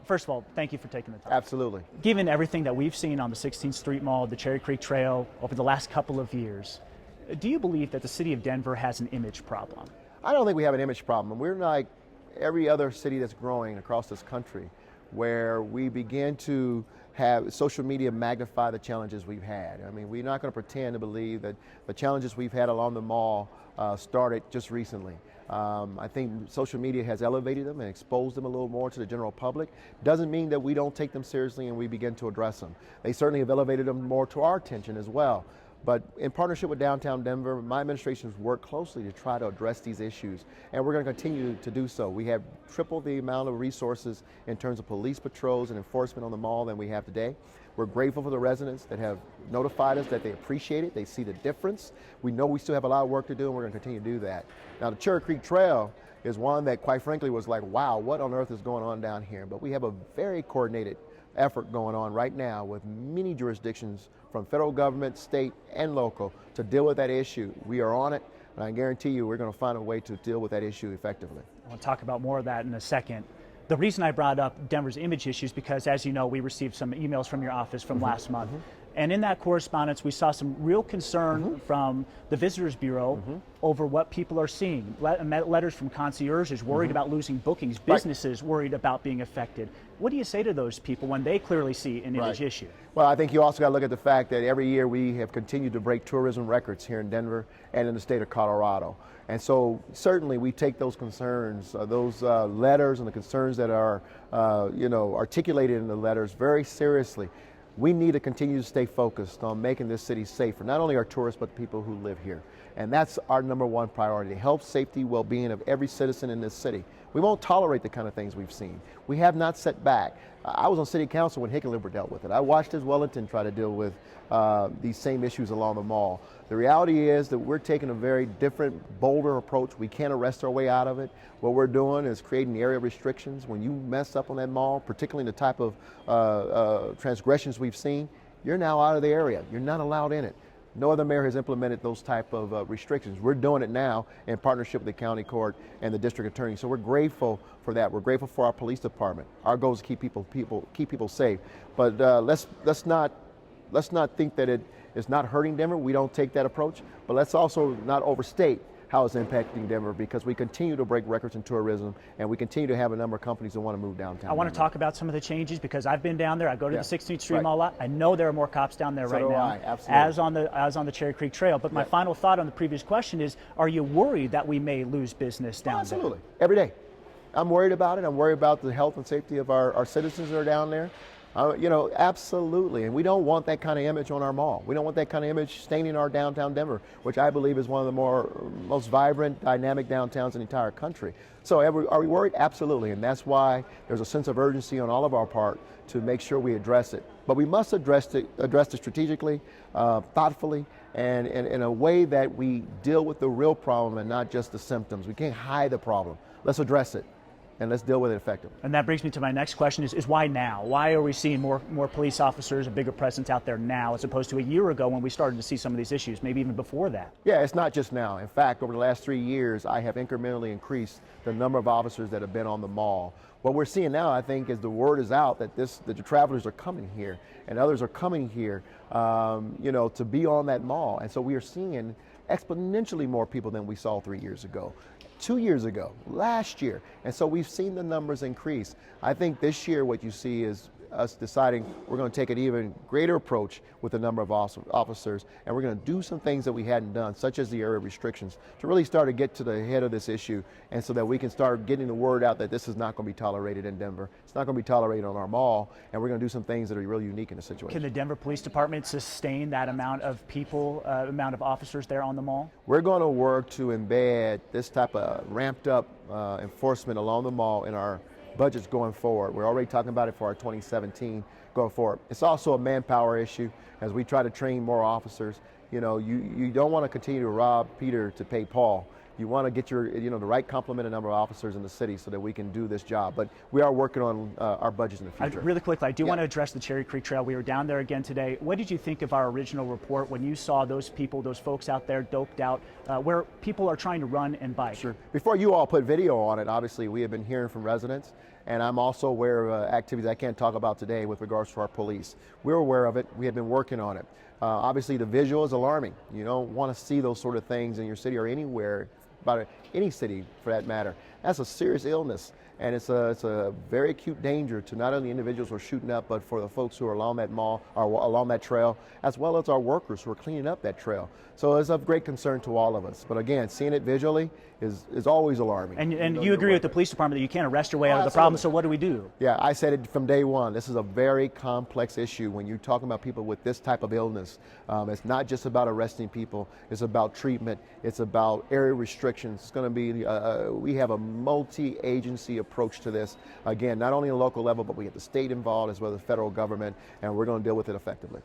First of all, thank you for taking the time. Absolutely. Given everything that we've seen on the 16th Street Mall, the Cherry Creek Trail over the last couple of years, do you believe that the city of Denver has an image problem? I don't think we have an image problem. We're like every other city that's growing across this country, where we begin to have social media magnify the challenges we've had. I mean, we're not going to pretend to believe that the challenges we've had along the mall started just recently. I think social media has elevated them and exposed them a little more to the general public. Doesn't mean that we don't take them seriously and we begin to address them. They certainly have elevated them more to our attention as well. But in partnership with Downtown Denver, my administration has worked closely to try to address these issues, and we're going to continue to do so. We have tripled the amount of resources in terms of police patrols and enforcement on the mall than we have today. We're grateful for the residents that have notified us that they appreciate it, they see the difference. We know we still have a lot of work to do, and we're going to continue to do that. Now, the Cherry Creek Trail is one that, quite frankly, was like, wow, what on earth is going on down here? But we have a very coordinated effort going on right now with many jurisdictions from federal government, state, and local to deal with that issue. We are on it, and I guarantee you we're going to find a way to deal with that issue effectively. I want to talk about more of that in a second. The reason I brought up Denver's image issues because, as you know, we received some emails from your office from last month. And in that correspondence, we saw some real concern from the Visitors Bureau over what people are seeing. Letters from concierges worried about losing bookings, businesses worried about being affected. What do you say to those people when they clearly see an image issue? Well, I think you also got to look at the fact that every year we have continued to break tourism records here in Denver and in the state of Colorado. And so certainly we take those concerns, those letters and the concerns that are articulated in the letters very seriously. We need to continue to stay focused on making this city safe for not only our tourists, but the people who live here. And that's our number one priority, health, safety, well-being of every citizen in this city. We won't tolerate the kind of things we've seen. We have not set back. I was on city council when Hickenlooper dealt with it. I watched as Wellington try to deal with these same issues along the mall. The reality is that we're taking a very different, bolder approach. We can't arrest our way out of it. What we're doing is creating area restrictions. When you mess up on that mall, particularly the type of transgressions we've seen, you're now out of the area. You're not allowed in it. No other mayor has implemented those type of restrictions. We're doing it now in partnership with the county court and the district attorney. So we're grateful for that. We're grateful for our police department. Our goal is to keep people safe. But let's not think that it is not hurting Denver. We don't take that approach. But let's also not overstate how it's impacting Denver, because we continue to break records in tourism, and we continue to have a number of companies that want to move downtown. I want to talk about some of the changes because I've been down there. I go to the 16th Street Mall a lot. I know there are more cops down there right now, as on the Cherry Creek Trail. But my final thought on the previous question is: are you worried that we may lose business down there? Absolutely, every day. I'm worried about it. I'm worried about the health and safety of our citizens that are down there. Absolutely, and we don't want that kind of image on our mall. We don't want that kind of image staining our downtown Denver, which I believe is one of the most vibrant, dynamic downtowns in the entire country. So are we worried? Absolutely, and that's why there's a sense of urgency on all of our part to make sure we address it. But we must address it strategically, thoughtfully, and in a way that we deal with the real problem and not just the symptoms. We can't hide the problem. Let's address it. And let's deal with it effectively. And that brings me to my next question is why now? Why are we seeing more police officers, a bigger presence out there now as opposed to a year ago when we started to see some of these issues, maybe even before that? Yeah, it's not just now. In fact, over the last 3 years, I have incrementally increased the number of officers that have been on the mall. What we're seeing now, I think, is the word is out that the travelers are coming here and others are coming here, to be on that mall. And so we are seeing exponentially more people than we saw 3 years ago. 2 years ago, last year. And so we've seen the numbers increase. I think this year what you see is us deciding we're going to take an even greater approach with the number of officers, and we're going to do some things that we hadn't done, such as the area restrictions, to really start to get to the head of this issue, and so that we can start getting the word out that this is not going to be tolerated in Denver. It's not going to be tolerated on our mall, and we're going to do some things that are really unique in the situation. Can the Denver Police Department sustain that amount of people, amount of officers there on the mall? We're going to work to embed this type of ramped up enforcement along the mall in our budgets going forward. We're already talking about it for our 2017 going forward. It's also a manpower issue as we try to train more officers. You don't want to continue to rob Peter to pay Paul. You want to get the right complement of number of officers in the city so that we can do this job. But we are working on our budgets in the future. Really quickly, I do want to address the Cherry Creek Trail. We were down there again today. What did you think of our original report when you saw those people, those folks out there doped out, where people are trying to run and bike? Sure. Before you all put video on it, obviously we have been hearing from residents, And I'm also aware of activities I can't talk about today with regards to our police. We're aware of it. We have been working on it. Obviously, the visual is alarming. You don't want to see those sort of things in your city or anywhere, about any city for that matter. That's a serious illness, and it's a very acute danger to not only individuals who are shooting up, but for the folks who are along that mall or along that trail, as well as our workers who are cleaning up that trail. So it's of great concern to all of us. But again, seeing it visually is always alarming. And you agree with the police department that you can't arrest your way out of the problem, so what do we do? Yeah, I said it from day one. This is a very complex issue when you're talking about people with this type of illness. It's not just about arresting people. It's about treatment. It's about area restrictions. It's going to be, we have a multi-agency approach to this. Again, not only on a local level, but we have the state involved as well as the federal government, and we're going to deal with it effectively.